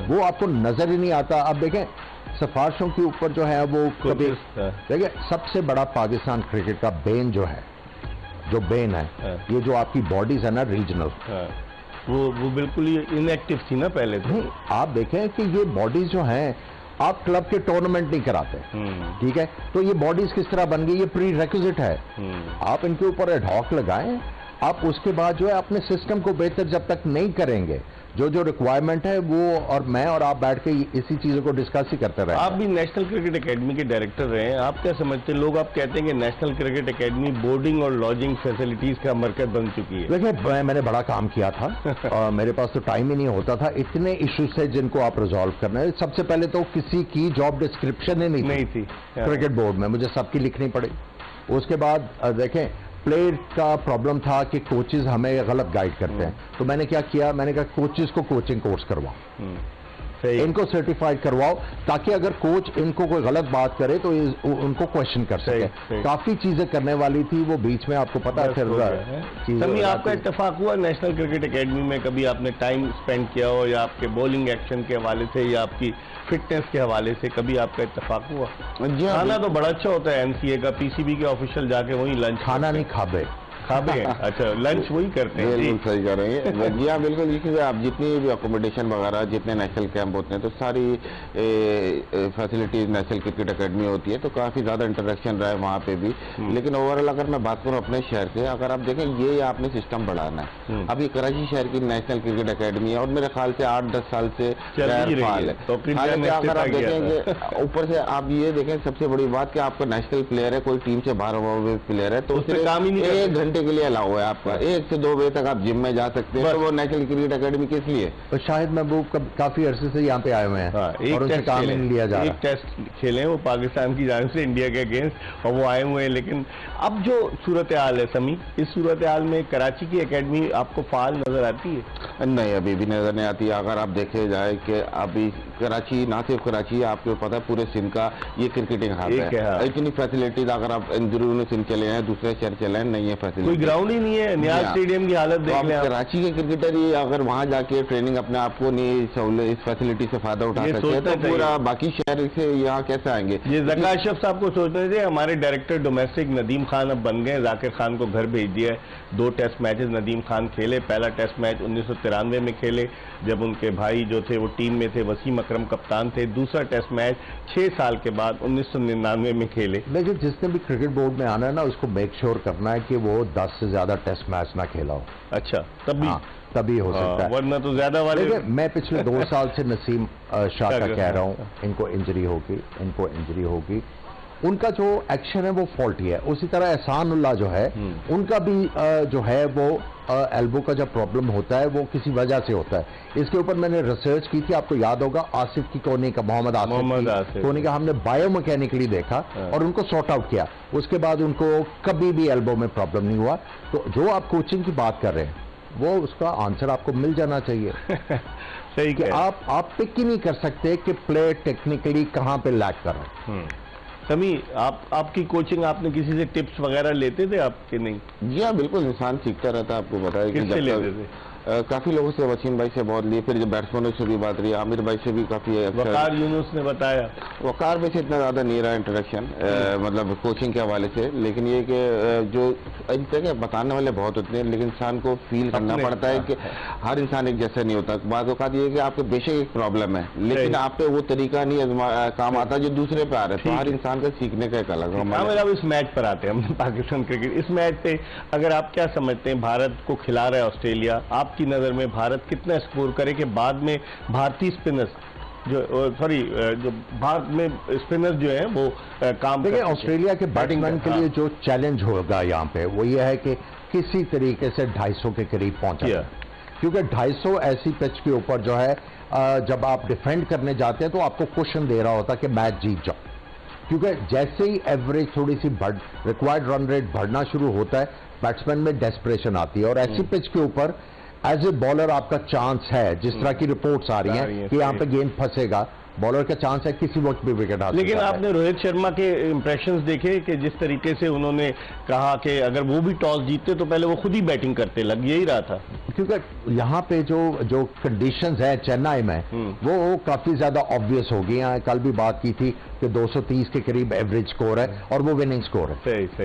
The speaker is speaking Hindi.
वो आपको नजर ही नहीं आता। अब देखें सिफारिशों के ऊपर जो है वो कभी देखिए, सबसे बड़ा पाकिस्तान क्रिकेट का बेन जो है, जो बेन है, ये जो आपकी बॉडीज है ना रीजनल, वो बिल्कुल ही इनएक्टिव थी ना पहले तो। आप देखें कि ये बॉडीज जो हैं, आप क्लब के टूर्नामेंट नहीं कराते, ठीक है, तो ये बॉडीज किस तरह बन गई, ये प्री रिक्विजिट है। आप इनके ऊपर एडहॉक लगाएं, आप उसके बाद जो है अपने सिस्टम को बेहतर जब तक नहीं करेंगे, जो जो रिक्वायरमेंट है वो, और मैं और आप बैठ के इसी चीजों को डिस्कस ही करते रहे। आप भी नेशनल क्रिकेट एकेडमी के डायरेक्टर रहे हैं, आप क्या समझते हैं? लोग आप कहते हैं कि नेशनल क्रिकेट एकेडमी बोर्डिंग और लॉजिंग फैसिलिटीज का मरकज बन चुकी है। देखिए, मैंने बड़ा काम किया था और मेरे पास तो टाइम ही नहीं होता था, इतने इश्यूज थे जिनको आप रिजॉल्व करना है। सबसे पहले तो किसी की जॉब डिस्क्रिप्शन ही नहीं थी क्रिकेट बोर्ड में, मुझे सबकी लिखनी पड़ी। उसके बाद देखें, प्लेयर का प्रॉब्लम था कि कोचेज हमें गलत गाइड करते हैं, तो मैंने क्या किया, मैंने कहा कोचेज को कोचिंग कोर्स करवाओ, इनको सर्टिफाइड करवाओ, ताकि अगर कोच इनको कोई गलत बात करे तो उनको क्वेश्चन कर सके। काफी चीजें करने वाली थी वो, बीच में आपको पता है फिर आपका इत्तेफाक हुआ नेशनल क्रिकेट एकेडमी में? कभी आपने टाइम स्पेंड किया हो, या आपके बॉलिंग एक्शन के हवाले से या आपकी फिटनेस के हवाले से कभी आपका इत्तेफाक हुआ? खाना तो बड़ा अच्छा होता है एनसीए का, पीसीबी के ऑफिशियल जाके वहीं लंच खाना नहीं खाबे अच्छा, लंच वही करते हैं। बिल्कुल सही कर रहे हैं जी, हाँ बिल्कुल। देखिए, आप जितनी भी अकोमोडेशन वगैरह, जितने नेशनल कैंप होते हैं, तो सारी फैसिलिटीज नेशनल क्रिकेट एकेडमी होती है, तो काफ़ी ज़्यादा इंटरेक्शन रहा है वहाँ पे भी। लेकिन ओवरऑल अगर मैं बात करूँ अपने शहर से, अगर आप देखें ये आपने सिस्टम बढ़ाना है। अभी कराची शहर की नेशनल क्रिकेट एकेडमी है और मेरे ख्याल से 8-10 साल से फाल है। अगर आप देखेंगे ऊपर से, आप ये देखें सबसे बड़ी बात कि आपका नेशनल प्लेयर है, कोई टीम से बाहर हुआ प्लेयर है, तो उससे काम ही नहीं, 1 घंटे के लिए अलाउ है आपका, 1 से 2 बजे तक आप जिम में जा सकते हैं, तो वो नेशनल क्रिकेट एकेडमी किस लिए? तो शायद महबूब काफी अरसे से यहाँ पे आए हुए हैं और उनसे काम नहीं लिया जा रहा। एक टेस्ट खेले वो पाकिस्तान की जानिब से इंडिया के अगेंस्ट, और वो आए हुए हैं। लेकिन अब जो सूरत हाल है समी, इस सूरत हाल में कराची की एकेडमी आपको फाल नजर आती है? नहीं, अभी भी नजर नहीं आती। अगर आप देखे जाए कि अभी कराची, ना सिर्फ कराची, आपको पता है पूरे सिंध का ये क्रिकेटिंग हब है। इतनी फैसिलिटीज, अगर आप अंदरूनी सिंध चले हैं, दूसरे शहर चले हैं, नहीं है फैसिलिटी, कोई ग्राउंड ही नहीं है। नियाज स्टेडियम की हालत देख लें। कराची के क्रिकेटर ही अगर वहां जाके ट्रेनिंग अपने आप को नहीं इस फैसिलिटी से फायदा उठा सकते हैं, तो पूरा बाकी शहर से यहाँ कैसे आएंगे? ये ज़का अशरफ साहब को सोचने थे। हमारे डायरेक्टर डोमेस्टिक नदीम खान अब बन गए, जाकिर खान को घर भेज दिया है। 2 टेस्ट मैचेस नदीम खान खेले। पहला टेस्ट मैच 1993 में खेले, जब उनके भाई जो थे वो टीम में थे, वसीम अकरम कप्तान थे। दूसरा टेस्ट मैच 6 साल के बाद 1999 में खेले। लेकिन जिसने भी क्रिकेट बोर्ड में आना है ना, उसको मेक श्योर करना है कि वो 10 से ज्यादा टेस्ट मैच ना खेला हो। अच्छा, तभी हो सकता है, वरना तो ज्यादा वाले। मैं पिछले 2 साल से नसीम शाह का कह रहा हूँ, इनको इंजरी होगी, उनका जो एक्शन है वो फॉल्टी है। उसी तरह एहसान उल्लाह जो है, उनका भी जो है वो एल्बो का जब प्रॉब्लम होता है वो किसी वजह से होता है। इसके ऊपर मैंने रिसर्च की थी, आपको याद होगा, आसिफ की कोनी का, मोहम्मद आसिफ कोनी का, हमने बायोमैकेनिकली देखा और उनको सॉर्ट आउट किया। उसके बाद उनको कभी भी एल्बो में प्रॉब्लम नहीं हुआ। तो जो आप कोचिंग की बात कर रहे हैं, वो उसका आंसर आपको मिल जाना चाहिए। सही कि आप पिक ही नहीं कर सकते कि प्लेयर टेक्निकली कहाँ पे लैक कर रहे हैं। समी, आपकी कोचिंग, आपने किसी से टिप्स वगैरह लेते थे आपके? नहीं जी हाँ, बिल्कुल, इंसान सीखता रहता है। आपको बताया कि किससे लेते थे? काफी लोगों से, वसीम भाई से बहुत लिए, फिर जब बैट्समैनों से भी बात रही, आमिर भाई से भी काफी। वकार यूनुस ने बताया। वकार में से इतना ज्यादा नहीं रहा इंटरेक्शन, मतलब कोचिंग के हवाले से। लेकिन ये कि जो बताने वाले बहुत होते हैं, लेकिन इंसान को फील करना पड़ता है कि हर इंसान एक जैसा नहीं होता। बात औकात ये है कि आपके बेशक एक प्रॉब्लम है, लेकिन आप पे वो तरीका नहीं काम आता जो दूसरे पे आ रहा है। तो हर इंसान का सीखने का एक अलग है। अब इस मैच पर आते हैं हम, पाकिस्तान क्रिकेट। इस मैच पे अगर आप क्या समझते हैं, भारत को खिला रहा है ऑस्ट्रेलिया, आपकी नजर में भारत कितना स्कोर करे कि बाद में भारतीय स्पिनर्स जो भारत में स्पिनर जो है वो काम? देखिए, ऑस्ट्रेलिया के बैट्समैन के लिए जो चैलेंज होगा यहाँ पे वो ये है कि किसी तरीके से 250 के करीब पहुंचा, क्योंकि 250 ऐसी पिच के ऊपर जो है, जब आप डिफेंड करने जाते हैं तो आपको क्वेश्चन दे रहा होता है कि मैच जीत जाओ, क्योंकि जैसे ही एवरेज थोड़ी सी रिक्वायर्ड रन रेट बढ़ना शुरू होता है, बैट्समैन में डेस्परेशन आती है। और ऐसी पिच के ऊपर एज ए बॉलर आपका चांस है, जिस तरह की रिपोर्ट्स आ रही हैं कि यहाँ पे गेंद फंसेगा, बॉलर का चांस है किसी वक्त भी विकेट हासिल। लेकिन आपने रोहित शर्मा के इंप्रेशंस देखे कि जिस तरीके से उन्होंने कहा कि अगर वो भी टॉस जीतते तो पहले वो खुद ही बैटिंग करते, लग यही रहा था। क्योंकि यहाँ पे जो कंडीशंस है चेन्नई में वो काफी ज्यादा ऑब्वियस हो गई हैं। कल भी बात की थी कि 230 के करीब एवरेज स्कोर है और वो विनिंग स्कोर है। सही सही।